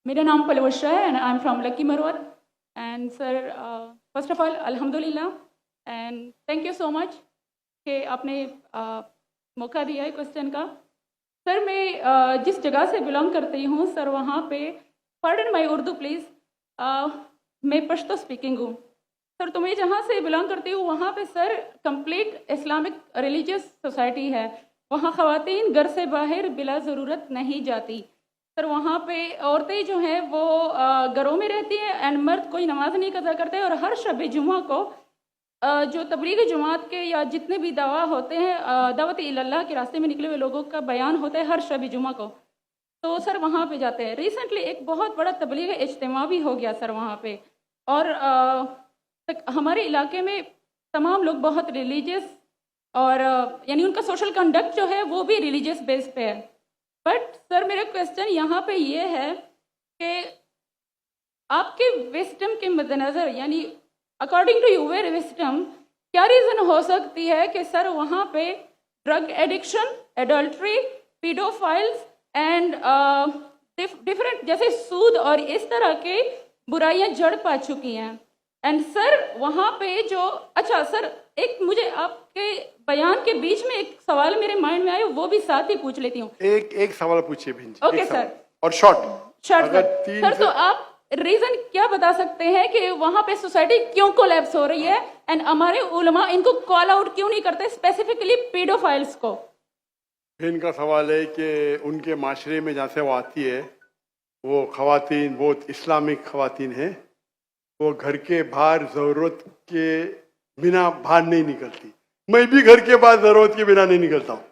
मेरा नाम पलवशा है and I am from Lakki Marwat and sir first of all अल्हम्दुलिल्लाह and thank you so much कि आपने मौका दिया है क्वेश्चन का। सर मैं जिस जगह से बिलोंग करती हूँ सर वहाँ पे पार्डन माई उर्दू प्लीज़, मैं पश्तो स्पीकिंग हूँ सर। तो मैं जहाँ से बिलोंग करती हूँ वहाँ पे sir complete Islamic religious society है। वहाँ ख़वातीन घर से बाहर बिला ज़रूरत नहीं जाती सर। वहाँ पे औरतें जो हैं वो घरों में रहती हैं एंड मर्द कोई नमाज नहीं कज़ा करते। और हर शब जुमा को जो तबलीग जमात के या जितने भी दावा होते हैं दावत इल्लल्लाह के रास्ते में निकले हुए लोगों का बयान होता है हर शब जुमा को, तो सर वहाँ पे जाते हैं। रिसेंटली एक बहुत बड़ा तबलीग इज्तिमा भी हो गया सर वहाँ पे। और हमारे इलाके में तमाम लोग बहुत रिलीजियस और यानी उनका सोशल कंडक्ट जो है वो भी रिलीजियस बेस पे है। बट सर मेरा क्वेश्चन यहाँ पे ये है कि आपके विस्डम के मद्देनज़र यानी अकॉर्डिंग टू यूर विस्डम क्या रीज़न हो सकती है कि सर वहाँ पे drug addiction, adultery, paedophiles and different जैसे सूद और इस तरह के बुराइयां जड़ पा चुकी हैं। एंड सर वहाँ पे जो अच्छा सर एक मुझे आपके बयान के बीच में एक सवाल मेरे माइंड में आया, वो भी साथ ही पूछ लेती हूँ। एक सवाल पूछिए बहन जी। Okay sir. और शॉर्ट सर सर तो आप रीजन क्या बता सकते हैं कि वहां पे सोसाइटी क्यों कोलैप्स हो रही है एंड हमारे उलमा इनको कॉल आउट क्यों नहीं करते, स्पेसिफिकली पीडोफाइल्स को? इनका सवाल है कि उनके माशरे में जहाँ से वो आती है वो खवातीन बहुत इस्लामिक खवातीन है, वो घर के बाहर ज़रूरत के बिना बाहर नहीं निकलती। मैं भी घर के बाहर ज़रूरत के बिना नहीं निकलता हूँ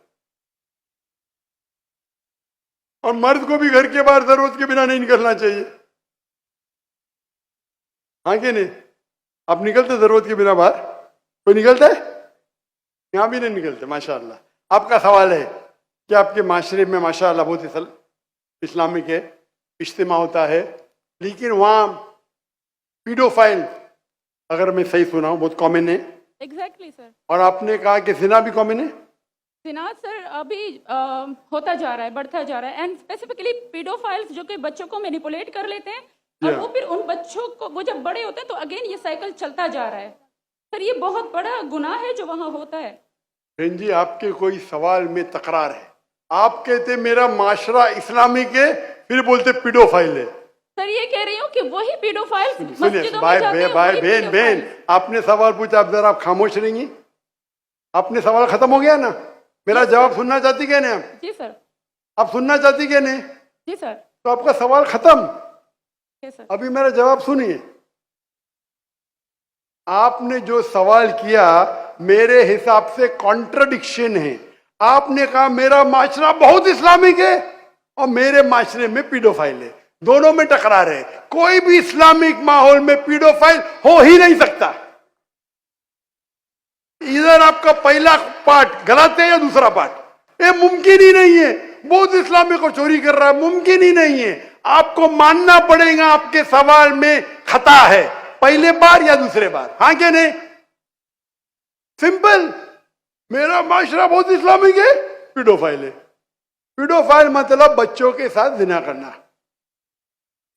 और मर्द को भी घर के बाहर ज़रूरत के बिना नहीं निकलना चाहिए। हाँ कि नहीं? आप निकलते ज़रूरत के बिना बाहर? कोई निकलता है? यहाँ भी नहीं निकलते माशाअल्लाह। आपका सवाल है कि आपके माशरे में माशाअल्लाह बहुत इस्लामिक है, इज्तिमा होता है, लेकिन वहाँ पीडोफाइल, अगर मैं सही सुना हूँ, बहुत कॉमन है। Exactly sir. और आपने कहा कि जिना भी कॉमन है। जिना सर अभी होता जा रहा है, बढ़ता जा रहा है एंड स्पेसिफिकली पीडोफाइल्स जो कि बच्चों को मैनिपुलेट कर लेते हैं और वो फिर उन बच्चों को वो जब बड़े होते हैं तो अगेन ये साइकिल चलता जा रहा है सर। ये बहुत बड़ा गुनाह है जो वहाँ होता है। बहन जी आपके कोई सवाल में तकरार है। आप कहते मेरा माशरा इस्लामिक है, फिर बोलते पीडोफाइल है। सर ये कह रही हूँ कि वही पीडोफाइल्स सुनिए भाई बहन, आपने सवाल पूछा, अब जरा आप खामोश रहेंगी? आपने सवाल खत्म हो गया ना? मेरा जवाब सुनना चाहती क्या नहीं आप? जी सर। आप सुनना चाहती क्या नहीं? जी सर। तो आपका सवाल खत्म। सर अभी मेरा जवाब सुनिए। आपने जो सवाल किया मेरे हिसाब से कॉन्ट्रडिक्शन है। आपने कहा मेरा माशरा बहुत इस्लामिक है और मेरे माशरे में पीडोफाइल है, दोनों में टकरार है। कोई भी इस्लामिक माहौल में पीडोफाइल हो ही नहीं सकता। इधर आपका पहला पार्ट गलत है या दूसरा पार्ट? ये मुमकिन ही नहीं है। बहुत इस्लामिक को चोरी कर रहा है, मुमकिन ही नहीं है। आपको मानना पड़ेगा आपके सवाल में खता है, पहले बार या दूसरे बार। हाँ क्या नहीं? सिंपल। मेरा माशरा बहुत इस्लामिक है, पीडोफाइल है। पीडोफाइल मतलब बच्चों के साथ जिना करना।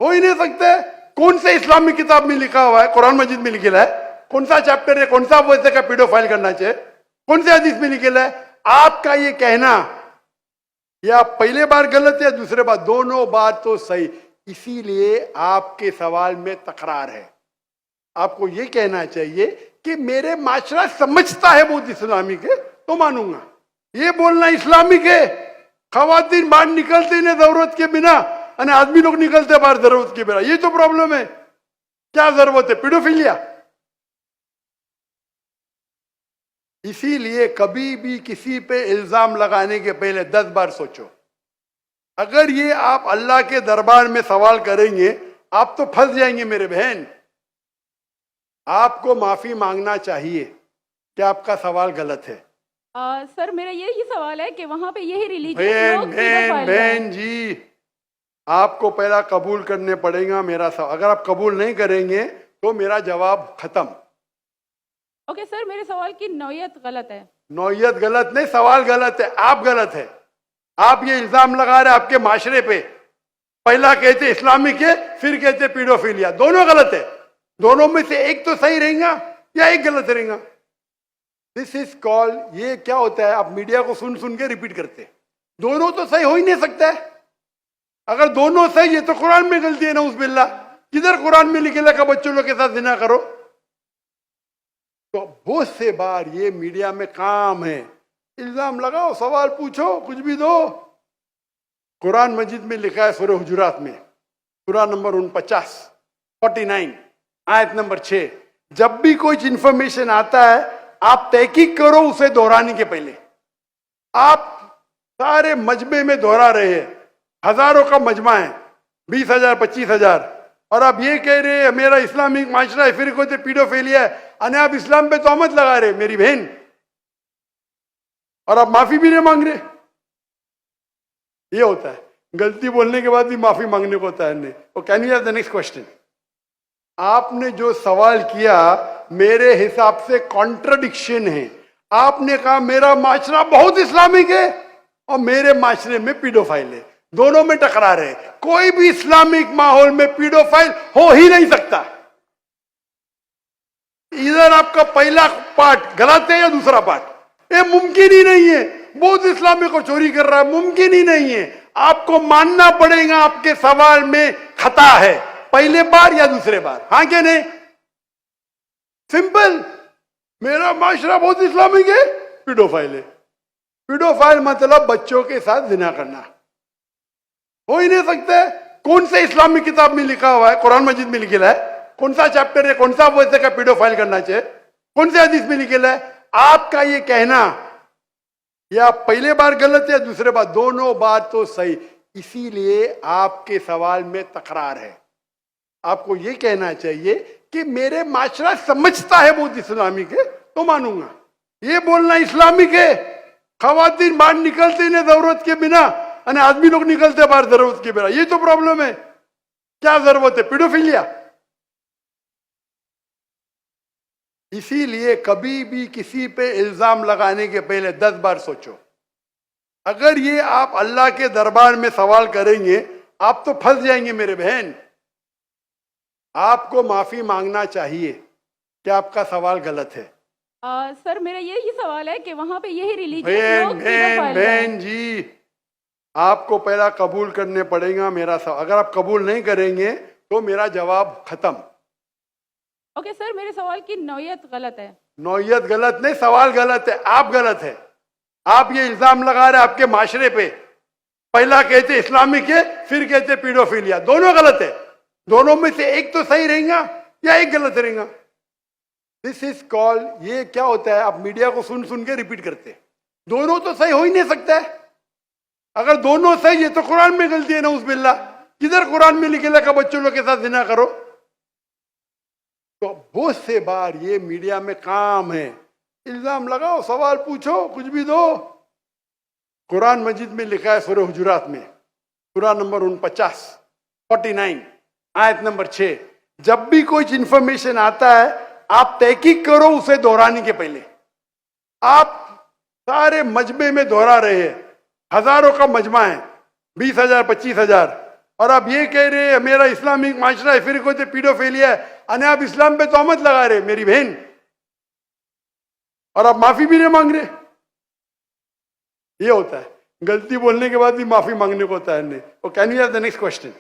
हो ही नहीं सकता। कौन से इस्लामिक किताब में लिखा हुआ है? कुरान मजीद में लिखा है? कौन सा चैप्टर है, कौन सा वैसे का पीडोफाइल करना चाहिए? कौन से हदीस में लिखा है? आपका ये कहना या पहले बार गलत है या दूसरे बार, दोनों बात तो सही। इसीलिए आपके सवाल में तकरार है। आपको ये कहना चाहिए कि मेरे माशरा समझता है बहुत इस्लामिक है तो मानूंगा। ये बोलना इस्लामिक है, खवातीन बाहर निकलते नहीं जरूरत के बिना और आदमी लोग निकलते बाहर जरूरत के बिना, ये तो प्रॉब्लम है। क्या जरूरत है? पीडोफिलिया। इसीलिए कभी भी किसी पे इल्जाम लगाने के पहले 10 बार सोचो। अगर ये आप अल्लाह के दरबार में सवाल करेंगे आप तो फंस जाएंगे मेरे बहन। आपको माफी मांगना चाहिए कि आपका सवाल गलत है। सर मेरा यही सवाल है कि वहां पे यही रिलीजियस लोग बहन जी, आपको पहला कबूल करने पड़ेगा मेरा सवाल। अगर आप कबूल नहीं करेंगे तो मेरा जवाब खत्म। ओके सर, मेरे सवाल की नौयत गलत है। नौयत गलत नहीं, सवाल गलत है। आप गलत है। आप ये इल्जाम लगा रहे आपके माशरे पे। पहला कहते इस्लामिक है, फिर कहते पीडोफिलिया। दोनों गलत है। दोनों में से एक तो सही रहेगा या एक गलत रहेगा। दिस इज कॉल्ड, ये क्या होता है, आप मीडिया को सुन सुन के रिपीट करते हैं। दोनों तो सही हो ही नहीं सकता है। अगर दोनों सही है तो कुरान में गलती है ना, उस बिल्ला। किधर कुरान में लिखेला का बच्चों लोग के साथ जिना करो? तो बहुत से बार ये मीडिया में काम है, इल्जाम लगाओ, सवाल पूछो, कुछ भी दो। कुरान मजीद में लिखा है सूरह हुजुरात में, सूरह नंबर 49 आयत नंबर 6, जब भी कोई इंफॉर्मेशन आता है आप तहकीक करो उसे दोहराने के पहले। आप सारे मजमे में दोहरा रहे हैं, हजारों का मजमा है, 20,000 25,000, और आप ये कह रहे हैं मेरा इस्लामिक माशरा है, फिर कोई पीडोफिलिया है, अने आप इस्लाम पे तोहमत लगा रहे मेरी बहन, और आप माफी भी नहीं मांग रहे। ये होता है, गलती बोलने के बाद भी माफी मांगने को तैयार नहीं। तो can you have the next question? आपने जो सवाल किया मेरे हिसाब से कॉन्ट्रडिक्शन है। आपने कहा मेरा माशरा बहुत इस्लामिक है और मेरे माशरे में पीडोफाइल है, दोनों में टकरार है। कोई भी इस्लामिक माहौल में पीडोफाइल हो ही नहीं सकता। इधर आपका पहला पार्ट गलत है या दूसरा पार्ट, ये मुमकिन ही नहीं है। बहुत इस्लामिक को चोरी कर रहा है, मुमकिन ही नहीं है। आपको मानना पड़ेगा आपके सवाल में खता है, पहले बार या दूसरे बार, हाँ क्या नहीं? सिंपल। मेरा माशरा बहुत इस्लामिक है, पीडोफाइल है। पीडोफाइल मतलब बच्चों के साथ जिना करना, हो ही नहीं सकता। कौन से इस्लामिक किताब में लिखा हुआ है? कुरान मजीद में लिखेला है, कौन सा चैप्टर है, कौन सा वैसे का पीडोफाइल करना चाहिए, कौन से हदीस में लिखेला है? आपका ये कहना या पहले बार गलत है, दूसरे बार, दोनों बार तो सही। इसीलिए आपके सवाल में तकरार है। आपको ये कहना चाहिए कि मेरे माशरा समझता है बहुत इस्लामिक है तो मानूंगा। ये बोलना इस्लामिक है, खवातीन बाहर निकलते नहीं जरूरत के बिना, और आदमी लोग निकलते बाहर जरूरत के बिना, ये तो प्रॉब्लम है। क्या जरूरत है? पीडोफिलिया। इसीलिए कभी भी किसी पे इल्जाम लगाने के पहले 10 बार सोचो। अगर ये आप अल्लाह के दरबार में सवाल करेंगे आप तो फंस जाएंगे मेरे बहन। आपको माफी मांगना चाहिए कि आपका सवाल गलत है। सर मेरा यही सवाल है कि वहां पे यही रिलीजियस बहन लोग बहन pedophile हैं। बहन जी, आपको पहला कबूल करने पड़ेगा मेरा सवाल। अगर आप कबूल नहीं करेंगे तो मेरा जवाब खत्म। ओके सर, मेरे सवाल की नौयत गलत है। नौयत गलत नहीं, सवाल गलत है, आप गलत है। आप ये इल्जाम लगा रहे आपके माशरे पे, पहला कहते इस्लामिक है, फिर कहते पीडोफिलिया। दोनों गलत है। दोनों में से एक तो सही रहेगा या एक गलत रहेगा। दिस इज कॉल्ड, ये क्या होता है, आप मीडिया को सुन सुन के रिपीट करते हैं। दोनों तो सही हो ही नहीं सकता है। अगर दोनों सही है तो कुरान में गलती है ना, उस बिल्ला। किधर कुरान में लिखेला का बच्चों लोग के साथ जिना करो? तो बहुत से बार ये मीडिया में काम है, इल्जाम लगाओ, सवाल पूछो, कुछ भी दो। कुरान मजीद में लिखा है सूरह हुजुरात में, सूरह नंबर 49 आयत नंबर 6, जब भी कोई इंफॉर्मेशन आता है आप तहकीक करो उसे दोहराने के पहले। आप सारे मजमे में दोहरा रहे हैं, हजारों का मजमा है, 20,000 25,000, और आप ये कह रहे हैं मेरा इस्लामिक माशरा है, फिर कोई पीडोफिलिया है, अने आप इस्लाम पे तोहमत लगा रहे मेरी बहन, और आप माफी भी नहीं मांग रहे। ये होता है, गलती बोलने के बाद भी माफी मांगने को तैयार नहीं। तो can you have the next question?